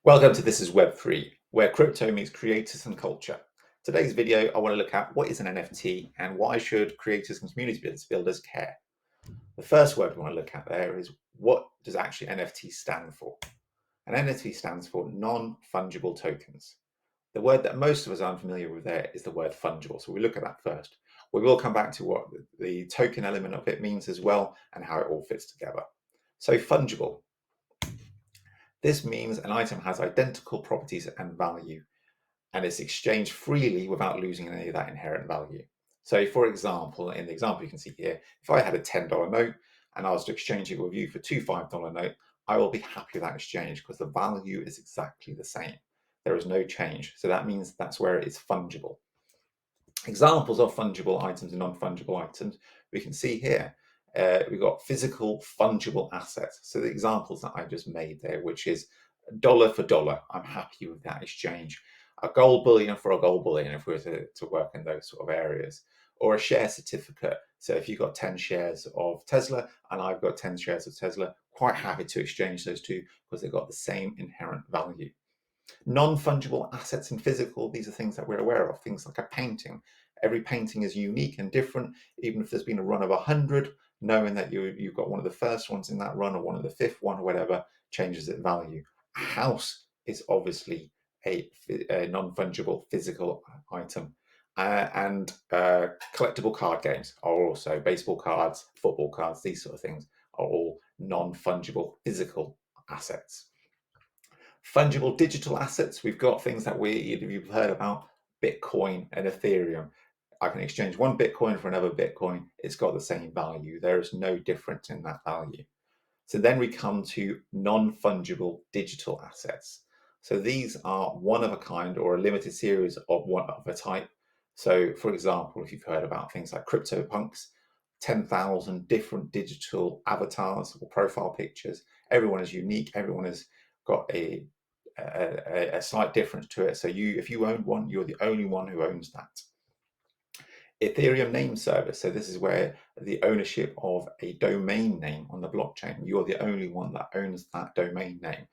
Welcome to This is Web3, where crypto meets creators and culture. Today's video, I want to look at what is an NFT and why should creators and community builders care. The first word we want to look at there is what does actually NFT stand for? An NFT stands for non-fungible tokens. The word that most of us are unfamiliar with there is the word fungible. So we look at that first. We will come back to what the token element of it means as well and how it all fits together. So fungible. This means an item has identical properties and value, and it's exchanged freely without losing any of that inherent value. So for example, in the example you can see here, if I had a $10 note and I was to exchange it with you for two $5 note, I will be happy with that exchange because the value is exactly the same. There is no change. So that means that's where it is fungible. Examples of fungible items and non-fungible items we can see here. We've got physical fungible assets. So the examples that I just made there, which is dollar for dollar, I'm happy with that exchange. A gold bullion for a gold bullion, if we were to work in those sort of areas, or a share certificate. So if you've got 10 shares of Tesla and I've got 10 shares of Tesla, quite happy to exchange those two because they've got the same inherent value. Non-fungible assets in physical, these are things that we're aware of, things like a painting. Every painting is unique and different, even if there's been a run of 100, knowing that you've got one of the first ones in that run or one of the fifth one or whatever changes its value. A house is obviously a non-fungible physical item. And collectible card games are also baseball cards, football cards, these sort of things are all non-fungible physical assets. Fungible digital assets, we've got things that you've heard about, Bitcoin and Ethereum. I can exchange one Bitcoin for another Bitcoin. It's got the same value. There is no difference in that value. So then we come to non-fungible digital assets. So these are one of a kind or a limited series of one of a type. So for example, if you've heard about things like CryptoPunks, 10,000 different digital avatars or profile pictures. Everyone is unique. Everyone has got a slight difference to it. So if you own one, you're the only one who owns that. Ethereum name service. So this is where the ownership of a domain name on the blockchain, you're the only one that owns that domain name.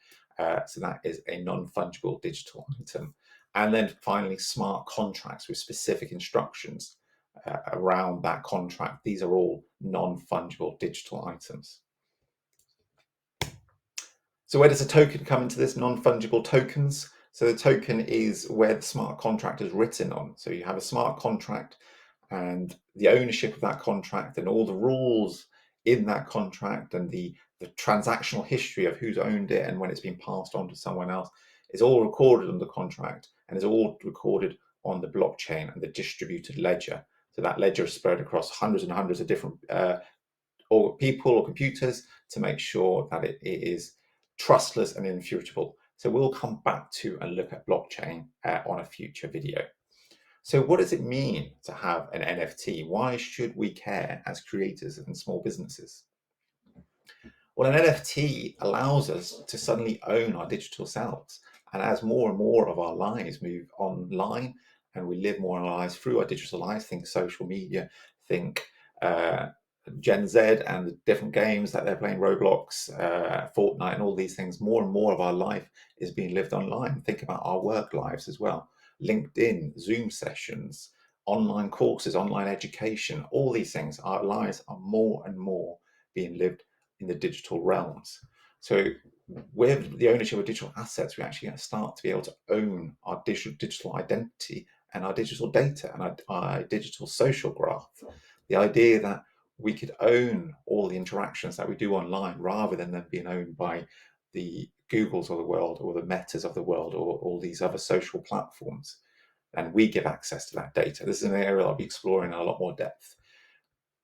So that is a non-fungible digital item. And then finally, smart contracts with specific instructions around that contract. These are all non-fungible digital items. So where does a token come into this? Non-fungible tokens. So the token is where the smart contract is written on. So you have a smart contract and the ownership of that contract and all the rules in that contract and the transactional history of who's owned it and when it's been passed on to someone else is all recorded on the contract and is all recorded on the blockchain and the distributed ledger. So that ledger is spread across hundreds and hundreds of different or people or computers to make sure that it is trustless and irrefutable. So we'll come back to and look at blockchain on a future video. So what does it mean to have an NFT? Why should we care as creators and small businesses? Well, an NFT allows us to suddenly own our digital selves. And as more and more of our lives move online and we live more of our lives through our digital lives, think social media, think Gen Z and the different games that they're playing, Roblox, Fortnite, and all these things, more and more of our life is being lived online. Think about our work lives as well. LinkedIn, Zoom sessions, online courses, online education, all these things, our lives are more and more being lived in the digital realms. So with the ownership of digital assets, we actually start to be able to own our digital identity and our digital data and our digital social graph. The idea that we could own all the interactions that we do online rather than them being owned by the Googles of the world or the Metas of the world or all these other social platforms. And we give access to that data. This is an area I'll be exploring in a lot more depth.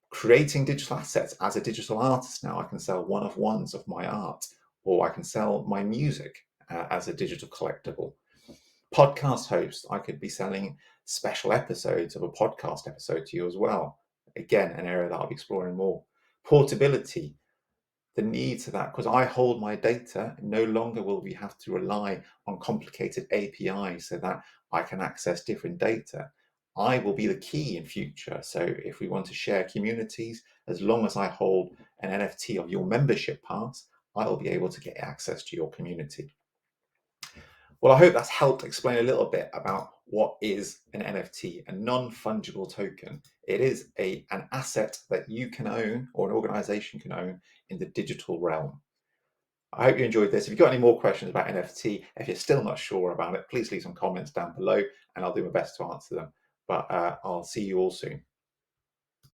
Creating digital assets as a digital artist now, I can sell one-of-ones of my art, or I can sell my music as a digital collectible. Podcast host, I could be selling special episodes of a podcast episode to you as well. Again, an area that I'll be exploring more. Portability, the need to that, because I hold my data, no longer will we have to rely on complicated APIs so that I can access different data. I will be the key in future. So if we want to share communities, as long as I hold an NFT of your membership pass, I'll be able to get access to your community. Well, I hope that's helped explain a little bit about what is an NFT, a non-fungible token. It is an asset that you can own or an organization can own in the digital realm. I hope you enjoyed this. If you've got any more questions about NFT, if you're still not sure about it, please leave some comments down below and I'll do my best to answer them. But I'll see you all soon.